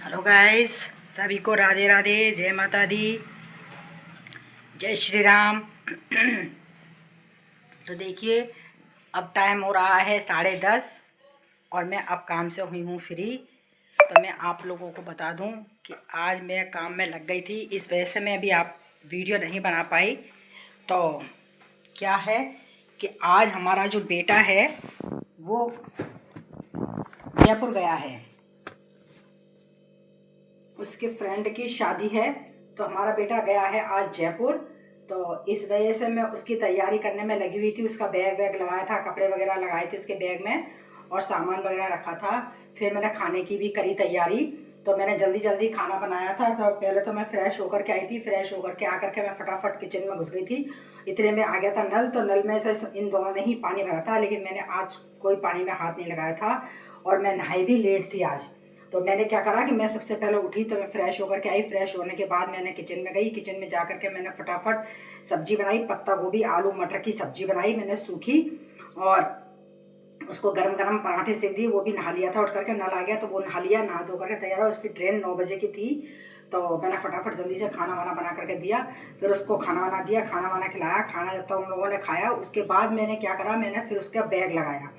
Hello guys, सभी को राधे राधे, जय माता दी, जय श्री राम। तो देखिए, अब टाइम हो रहा है 10:30 और मैं अब काम से हुई हूँ फ्री। तो मैं आप लोगों को बता दूँ कि आज मैं काम में लग गई थी, इस वजह से मैं अभी आप वीडियो नहीं बना पाई। तो क्या है कि आज हमारा जो बेटा है वो जयपुर गया है, उसके फ्रेंड की शादी है। तो हमारा बेटा गया है आज जयपुर। तो इस वजह से मैं उसकी तैयारी करने में लगी हुई थी। उसका बैग वैग लगाया था, कपड़े वगैरह लगाए थे उसके बैग में और सामान वगैरह रखा था। फिर मैंने खाने की भी करी तैयारी। तो मैंने जल्दी जल्दी खाना बनाया था। तो पहले तो मैं फ्रेश होकर के आई थी। फ्रेश होकर के आकर के मैं फटाफट किचन में घुस गई थी। इतने में आ गया था नल। तो नल में से इन दोनों ने ही पानी भरा था, लेकिन मैंने आज कोई पानी में हाथ नहीं लगाया था और मैं नहाई भी लेट थी आज। तो मैंने क्या करा कि मैं सबसे पहले उठी तो मैं फ्रेश होकर के आई। फ्रेश होने के बाद मैंने किचन में गई। किचन में जा कर के मैंने फटाफट सब्जी बनाई, पत्ता गोभी आलू मटर की सब्जी बनाई मैंने सूखी, और उसको गरम गरम पराठे सेक दिए। वो भी नहा लिया था, उठ करके नल आ गया तो वो नहा लिया, नहा धो करके तैयार हुआ। उसकी ट्रेन 9 बजे की थी। तो मैंने फटाफट जल्दी से खाना वाना बना करके दिया। फिर उसको खाना वाना दिया, खाना वाना खिलाया। खाना जब तक उन लोगों ने खाया उसके बाद मैंने क्या करा, मैंने फिर उसका बैग लगाया।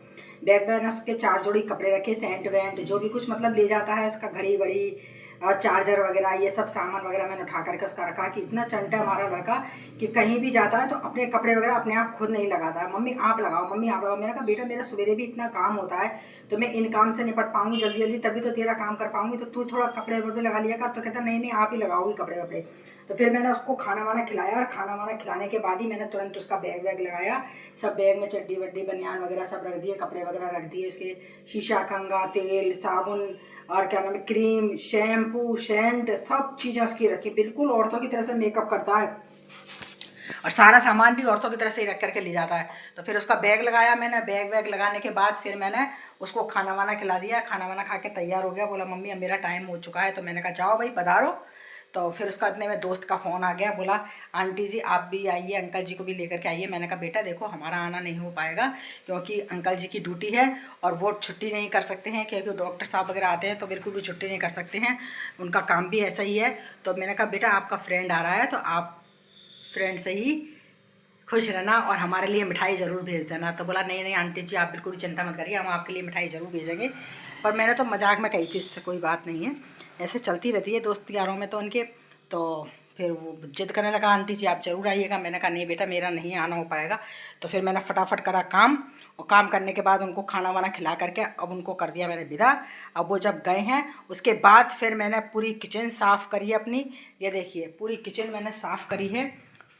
बैग में मैंने उसके 4 जोड़ी कपड़े रखे, सेंट वेंट जो भी कुछ मतलब ले जाता है, उसका घड़ी वड़ी और चार्जर वगैरह ये सब सामान वगैरह मैंने उठा करके उसका रखा। कि इतना चंटा है हमारा लड़का कि कहीं भी जाता है तो अपने कपड़े वगैरह अपने आप खुद नहीं लगाता है। मम्मी आप लगाओ, मम्मी आप लगाओ। मैंने कहा बेटा मेरा सवेरे भी इतना काम होता है तो मैं इन काम से निपट पाऊंगी जल्दी जल्दी, तभी तो तेरा काम कर पाऊंगी। तो तू थोड़ा कपड़े वपड़े लगा लिया कर। तो कहता नहीं नहीं आप ही लगाओगी कपड़े वपड़े। तो फिर मैंने उसको खाना वाना खिलाया और खाना वाना खिलाने के बाद ही मैंने तुरंत उसका बैग वैग लगाया। सब बैग में चड्डी वड्डी बनियान वगैरह सब रख दिए, कपड़े वगैरह रख दिए, उसके शीशा कंघा तेल साबुन और क्या नाम है क्रीम शैम्पू सेंट सब चीज़ें उसकी रखी। बिल्कुल औरतों की तरह से मेकअप करता है और सारा सामान भी औरतों की तरह से ही रख करके ले जाता है। तो फिर उसका बैग लगाया मैंने। बैग वैग लगाने के बाद फिर मैंने उसको खाना वाना खिला दिया। खाना वाना खा के तैयार हो गया। बोला मम्मी अब मेरा टाइम हो चुका है। तो मैंने कहा जाओ भाई पधारो। तो फिर उसका इतने में दोस्त का फ़ोन आ गया। बोला आंटी जी आप भी आइए, अंकल जी को भी लेकर के आइए। मैंने कहा बेटा देखो हमारा आना नहीं हो पाएगा क्योंकि अंकल जी की ड्यूटी है और वो छुट्टी नहीं कर सकते हैं, क्योंकि डॉक्टर साहब वगैरह आते हैं तो बिल्कुल भी छुट्टी नहीं कर सकते हैं, उनका काम भी ऐसा ही है। तो मैंने कहा बेटा आपका फ्रेंड आ रहा है तो आप फ्रेंड से ही खुश रहना और हमारे लिए मिठाई ज़रूर भेज देना। तो बोला नहीं नहीं आंटी जी आप बिल्कुल चिंता मत करिए, हम आपके लिए मिठाई ज़रूर भेजेंगे। पर मैंने तो मजाक में कही थी, इससे कोई बात नहीं है, ऐसे चलती रहती है दोस्त यारों में तो उनके। तो फिर वो जिद करने लगा आंटी जी आप ज़रूर आइएगा। मैंने कहा नहीं बेटा मेरा नहीं आना हो पाएगा। तो फिर मैंने फटाफट करा काम, और काम करने के बाद उनको खाना वाना खिला करके अब उनको कर दिया मैंने विदा। अब वो जब गए हैं उसके बाद फिर मैंने पूरी किचन साफ़ करी अपनी। ये देखिए पूरी किचन मैंने साफ़ करी है।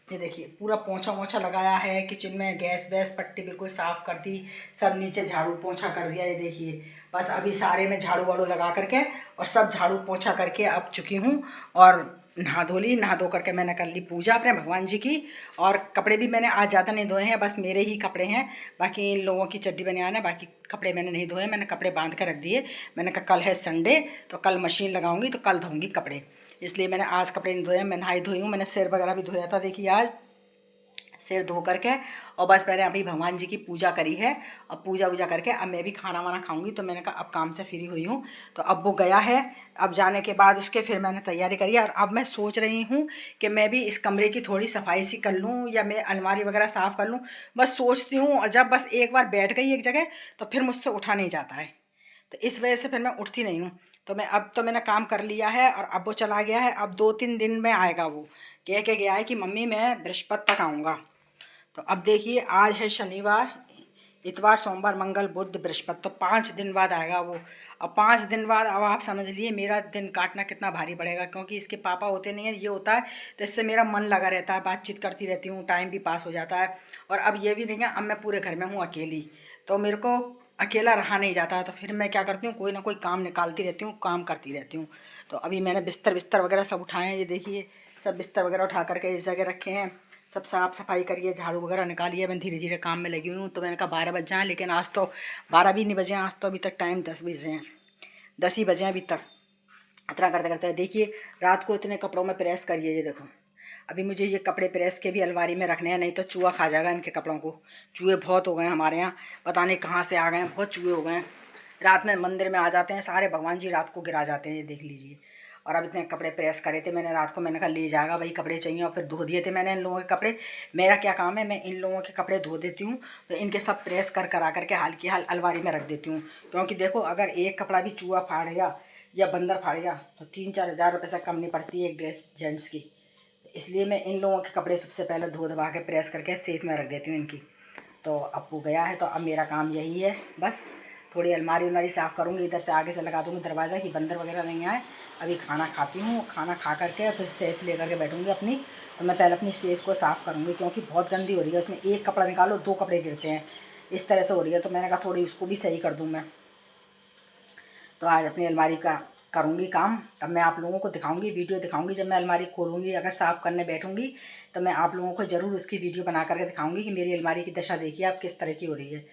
ये देखिए पूरा पोंछा वोछा लगाया है किचन में, गैस वैस पट्टी बिल्कुल साफ़ कर दी, सब नीचे झाड़ू पोंछा कर दिया। ये देखिए बस अभी सारे में झाड़ू वाड़ू लगा करके और सब झाड़ू पोंछा करके अब चुकी हूँ। और नहा धो ली, नहा धो करके मैंने कर ली पूजा अपने भगवान जी की। और कपड़े भी मैंने आज ज़्यादा नहीं धोए हैं, बस मेरे ही कपड़े हैं, बाकी इन लोगों की चड्डी बनियान है, बाकी कपड़े मैंने नहीं धोए। मैंने कपड़े बांध के रख दिए। मैंने कहा कल है संडे तो कल मशीन लगाऊंगी तो कल धोऊंगी कपड़े, इसलिए मैंने आज कपड़े नहीं धोए। मैं नहाई धोई हूँ, मैंने सिर वगैरह भी धोया था। देखिए आज सिर धो करके और बस मैंने अभी भगवान जी की पूजा करी है। अब पूजा वूजा करके अब मैं भी खाना वाना खाऊंगी। तो मैंने कहा अब काम से फ्री हुई हूँ तो अब वो गया है। अब जाने के बाद उसके फिर मैंने तैयारी करी है और अब मैं सोच रही हूँ कि मैं भी इस कमरे की थोड़ी सफाई सी कर लूँ या मैं अलमारी वगैरह साफ़ कर लूँ। बस सोचती हूँ और जब बस एक बार बैठ गई एक जगह तो फिर मुझसे उठा नहीं जाता है, तो इस वजह से फिर मैं उठती नहीं हूँ। तो मैं अब तो मैंने काम कर लिया है और अब वो चला गया है। अब 2-3 दिन में आएगा। वो कह के गया है कि मम्मी मैं बृहस्पति तक आऊँगा। तो अब देखिए आज है शनिवार इतवार सोमवार मंगल बुध बृहस्पति, तो 5 दिन बाद आएगा वो। अब 5 दिन बाद अब आप समझ लिए मेरा दिन काटना कितना भारी पड़ेगा, क्योंकि इसके पापा होते नहीं हैं, ये होता है तो इससे मेरा मन लगा रहता है, बातचीत करती रहती हूँ, टाइम भी पास हो जाता है। और अब ये भी नहीं है, अब मैं पूरे घर में हूँ अकेली, तो मेरे को अकेला रहा नहीं जाता है। तो फिर मैं क्या करती हूँ कोई ना कोई काम निकालती रहती हूँ, काम करती रहती हूँ। तो अभी मैंने बिस्तर बिस्तर वगैरह सब उठाए हैं। ये देखिए सब बिस्तर वगैरह उठा करके इस जगह रखे हैं, सब साफ़ सफाई करिए, झाड़ू वगैरह निकालिए। मैं धीरे धीरे काम में लगी हुई हूँ। तो मैंने कहा 12 बज जाएँ, लेकिन आज तो 12 भी नहीं बजे हैं, आज तो अभी तक टाइम 10 बजे हैं, 10 ही बजे हैं अभी तक। इतना करते करते देखिए रात को इतने कपड़ों में प्रेस करिए। ये देखो अभी मुझे ये कपड़े प्रेस के भी अलमारी में रखने हैं, नहीं तो चूहा खा जाएगा इनके कपड़ों को। चूहे बहुत हो गए हैं हमारे यहाँ, पता नहीं कहाँ से आ गए हैं, बहुत चूहे हो गए हैं। रात में मंदिर में आ जाते हैं सारे, भगवान जी रात को गिरा जाते हैं, ये देख लीजिए। और अब इतने कपड़े प्रेस करे थे मैंने रात को, मैंने कहा ले जाएगा भाई कपड़े चाहिए, और फिर धो दिए थे मैंने इन लोगों के कपड़े। मेरा क्या काम है, मैं इन लोगों के कपड़े धो देती हूँ, तो इनके सब प्रेस कर करा करके हाल की हाल अलमारी में रख देती हूँ। क्योंकि देखो अगर एक कपड़ा भी चूहा फाड़ गया या बंदर फाड़ गया तो 3-4 हज़ार रुपये से कम नहीं पड़ती है एक ड्रेस जेंट्स की। इसलिए मैं इन लोगों के कपड़े सबसे पहले धो धवा के प्रेस करके सेफ में रख देती हूँ इनकी। तो अब वो गया है तो अब मेरा काम यही है बस। थोड़ी अलमारी उलमारी साफ़ करूँगी, इधर से आगे से लगा दूँगी दरवाज़ा कि बंदर वगैरह नहीं आए। अभी खाना खाती हूँ, खाना खा करके फिर सेफ ले करके बैठूँगी अपनी। तो मैं पहले अपनी सेफ को साफ़ करूँगी क्योंकि बहुत गंदी हो रही है, उसमें एक कपड़ा निकालो 2 कपड़े गिरते हैं, इस तरह से हो रही है। तो मैंने कहा थोड़ी उसको भी सही कर दूँ मैं। तो आज अपनी अलमारी का करूँगी काम, तब मैं आप लोगों को दिखाऊंगी, वीडियो दिखाऊंगी। जब मैं अलमारी खोलूँगी अगर साफ़ करने बैठूँगी तो मैं आप लोगों को ज़रूर उसकी वीडियो बना करके दिखाऊंगी कि मेरी अलमारी की दशा देखिए आप किस तरह की हो रही है।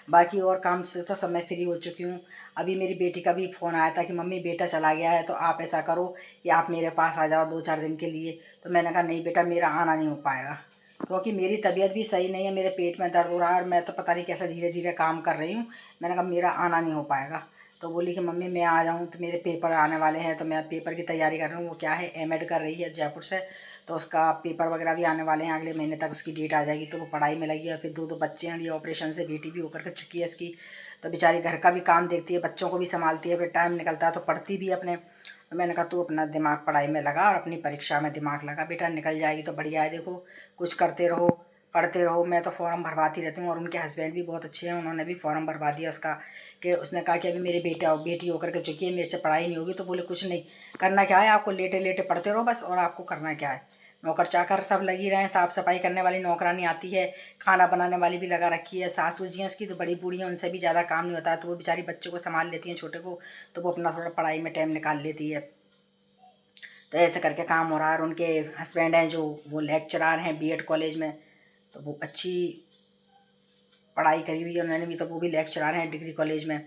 बाकी और काम से तो सब मैं फ्री हो चुकी हूँ। अभी मेरी बेटी का भी फ़ोन आया था कि मम्मी बेटा चला गया है तो आप ऐसा करो कि आप मेरे पास आ जाओ 2-4 दिन के लिए। तो मैंने कहा नहीं बेटा मेरा आना नहीं हो पाएगा, क्योंकि मेरी तबीयत भी सही नहीं है, मेरे पेट में दर्द हो रहा है और मैं तो पता नहीं कैसे धीरे धीरे काम कर रही हूँ। मैंने कहा मेरा आना नहीं हो पाएगा। तो बोली कि मम्मी मैं आ जाऊँ, तो मेरे पेपर आने वाले हैं तो मैं पेपर की तैयारी कर रही हूँ। वो क्या है एमएड कर रही है जयपुर से, तो उसका पेपर वगैरह भी आने वाले हैं, अगले महीने तक उसकी डेट आ जाएगी। तो वो पढ़ाई में लगी है, फिर 2 बच्चे हैं, अभी ऑपरेशन से बेटी भी होकर के चुकी है इसकी। तो बेचारी घर का भी काम देखती है, बच्चों को भी संभालती है, फिर टाइम निकलता है तो पढ़ती भी अपने। तो मैंने कहा तू अपना दिमाग पढ़ाई में लगा और अपनी परीक्षा में दिमाग लगा बेटा, निकल जाएगी तो बढ़िया है। देखो कुछ करते रहो पढ़ते रहो। मैं तो फॉर्म भरवाती रहती हूँ और उनके हस्बैंड भी बहुत अच्छे हैं, उन्होंने भी फॉर्म भरवा दिया उसका। कि उसने कहा कि अभी मेरी बेटी होकर के चुकी है, मेरे से पढ़ाई नहीं होगी। तो बोले कुछ नहीं करना, क्या है आपको लेटे लेटे पढ़ते रहो बस, और आपको करना क्या है। नौकर चाकर सब लगी रहे हैं, साफ़ सफाई करने वाली नौकरानी आती है, खाना बनाने वाली भी लगा रखी है, सासू जी हैं उसकी तो बड़ी बूढ़ी हैं, उनसे भी ज़्यादा काम नहीं होता है। तो वो बेचारी बच्चों को संभाल लेती हैं छोटे को, तो वो अपना थोड़ा पढ़ाई में टाइम निकाल लेती है। तो ऐसे करके काम हो रहा है। और उनके हस्बैंड हैं जो वो लेक्चरार हैं बीएड कॉलेज में, तो वो अच्छी पढ़ाई करी हुई है उन्होंने भी, तो वो भी लेक्चरार हैं डिग्री कॉलेज में।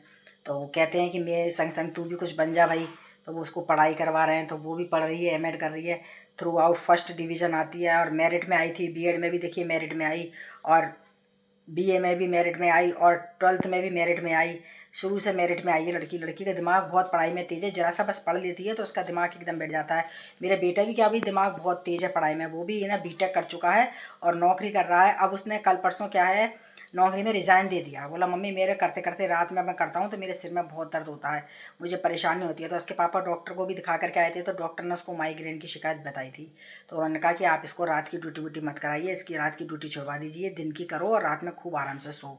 तो वो कहते हैं कि मेरे संग संग तू भी कुछ बन जा भाई। तो वो उसको पढ़ाई करवा रहे हैं, तो वो भी पढ़ रही है, एमएड कर रही है, थ्रू आउट फर्स्ट डिवीज़न आती है और मेरिट में आई थी। बीएड में भी देखिए मेरिट में आई, और बीए में भी मेरिट में आई, और 12th में भी मेरिट में आई। शुरू से मेरिट में आई है लड़की। लड़की का दिमाग बहुत पढ़ाई में तेज़ है, जरा सा बस पढ़ लेती है तो उसका दिमाग एकदम बैठ जाता है। मेरा बेटा भी क्या, भी दिमाग बहुत तेज़ है पढ़ाई में, वो भी है ना बीटेक कर चुका है और नौकरी कर रहा है। अब उसने कल परसों क्या है नौकरी में रिज़ाइन दे दिया। बोला मम्मी मेरे करते करते रात में मैं करता हूँ तो मेरे सिर में बहुत दर्द होता है, मुझे परेशानी होती है। तो उसके पापा डॉक्टर को भी दिखा करके आए थे, तो डॉक्टर ने उसको माइग्रेन की शिकायत बताई थी। तो उन्होंने कहा कि आप इसको रात की ड्यूटी व्यूटी मत कराइए, इसकी रात की ड्यूटी छुड़वा दीजिए, दिन की करो और रात में खूब आराम से सो।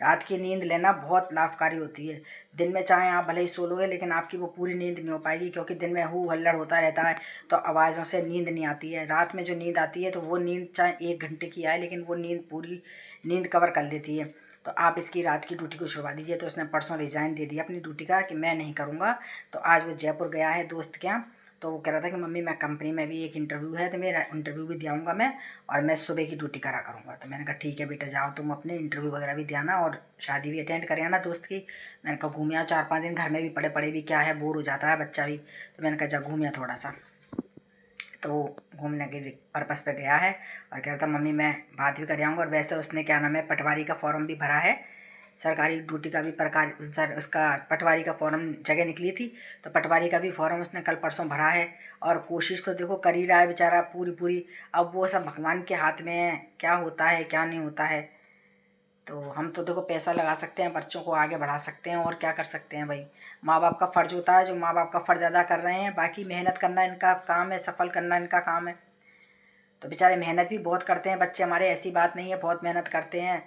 रात की नींद लेना बहुत लाभकारी होती है। दिन में चाहे आप भले ही सो लोगे लेकिन आपकी वो पूरी नींद नहीं हो पाएगी, क्योंकि दिन में हू हल्लड़ होता रहता है तो आवाज़ों से नींद नहीं आती है। रात में जो नींद आती है तो वो नींद चाहे 1 घंटे की आए लेकिन वो नींद पूरी नींद कवर कर लेती है। तो आप इसकी रात की ड्यूटी को छुड़वा दीजिए। तो उसने परसों रिज़ाइन दे दिया अपनी ड्यूटी का कि मैं नहीं करूँगा। तो आज वो जयपुर गया है दोस्त के यहाँ, तो वो कह रहा था कि मम्मी मैं कंपनी में भी एक इंटरव्यू है तो मेरा इंटरव्यू भी दियाऊँगा मैं, और मैं सुबह की ड्यूटी करा करूँगा। तो मैंने कहा ठीक है बेटा जाओ तुम अपने इंटरव्यू वगैरह भी दियाना और शादी भी अटेंड करे आना दोस्त की। मैंने कहा घूमिया 4-5 दिन, घर में भी पड़े पड़े भी क्या है, बोर हो जाता है बच्चा भी। तो मैंने कहा जा घूमिया थोड़ा सा। तो वो घूमने के पर्पज़ पे गया है और कह रहा था मम्मी मैं बात भी कर आऊँगा। और वैसे उसने क्या नाम है पटवारी का फॉर्म भी भरा है, सरकारी ड्यूटी का भी प्रकार उसका पटवारी का फॉर्म जगह निकली थी, तो पटवारी का भी फॉर्म उसने कल परसों भरा है। और कोशिश तो देखो कर ही रहा है बेचारा पूरी पूरी। अब वो सब भगवान के हाथ में है, क्या होता है क्या नहीं होता है। तो हम तो देखो पैसा लगा सकते हैं, बच्चों को आगे बढ़ा सकते हैं, और क्या कर सकते हैं भाई। माँ बाप का फ़र्ज़ होता है, जो माँ बाप का फ़र्ज़ अदा कर रहे हैं, बाकी मेहनत करना इनका काम है, सफल करना इनका काम है। तो बेचारे मेहनत भी बहुत करते हैं बच्चे हमारे, ऐसी बात नहीं है, बहुत मेहनत करते हैं।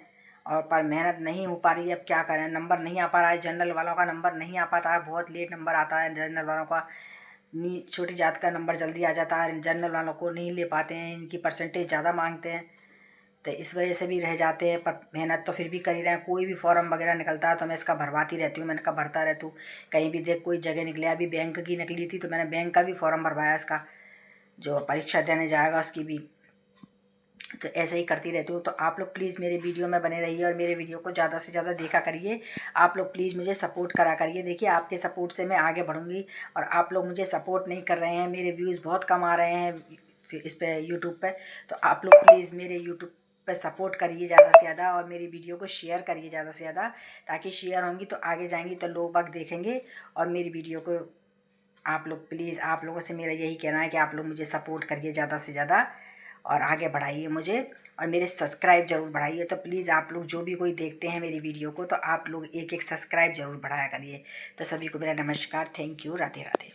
और पर मेहनत नहीं हो पा रही है, अब क्या करें, नंबर नहीं आ पा रहा है। जनरल वालों का नंबर नहीं आ पाता है, बहुत लेट नंबर आता है जनरल वालों का। छोटी जात का नंबर जल्दी आ जाता है, जनरल वालों को नहीं ले पाते हैं, इनकी परसेंटेज ज़्यादा मांगते हैं, तो इस वजह से भी रह जाते हैं। पर मेहनत तो फिर भी कर ही रहे हैं। कोई भी फॉर्म वगैरह निकलता है तो मैं इसका भरवाती रहती हूँ, मैंने कहा भरता रहती हूँ। कहीं भी देख कोई जगह निकले, अभी बैंक की निकली थी तो मैंने बैंक का भी फॉर्म भरवाया इसका, जो परीक्षा देने जाएगा उसकी भी। तो ऐसे ही करती रहती हूँ। तो आप लोग प्लीज़ मेरे वीडियो में बने रहिए और मेरे वीडियो को ज़्यादा से ज़्यादा देखा करिए। आप लोग प्लीज़ मुझे सपोर्ट करा करिए। देखिए आपके सपोर्ट से मैं आगे बढ़ूँगी, और आप लोग मुझे सपोर्ट नहीं कर रहे हैं, मेरे व्यूज़ बहुत कम आ रहे हैं इस पे यूट्यूब पे। तो आप लोग प्लीज़ मेरे यूट्यूब पर सपोर्ट करिए ज़्यादा से ज़्यादा और मेरी वीडियो को शेयर करिए ज़्यादा से ज़्यादा, ताकि शेयर होंगी तो आगे जाएंगी तो लोग बाग देखेंगे। और मेरी वीडियो को आप लोग प्लीज़, आप लोगों से मेरा यही कहना है कि आप लोग मुझे सपोर्ट करिए ज़्यादा से ज़्यादा और आगे बढ़ाइए मुझे, और मेरे सब्सक्राइब ज़रूर बढ़ाइए। तो प्लीज़ आप लोग जो भी कोई देखते हैं मेरी वीडियो को, तो आप लोग एक एक सब्सक्राइब ज़रूर बढ़ाया करिए। तो सभी को मेरा नमस्कार, थैंक यू, राधे राधे।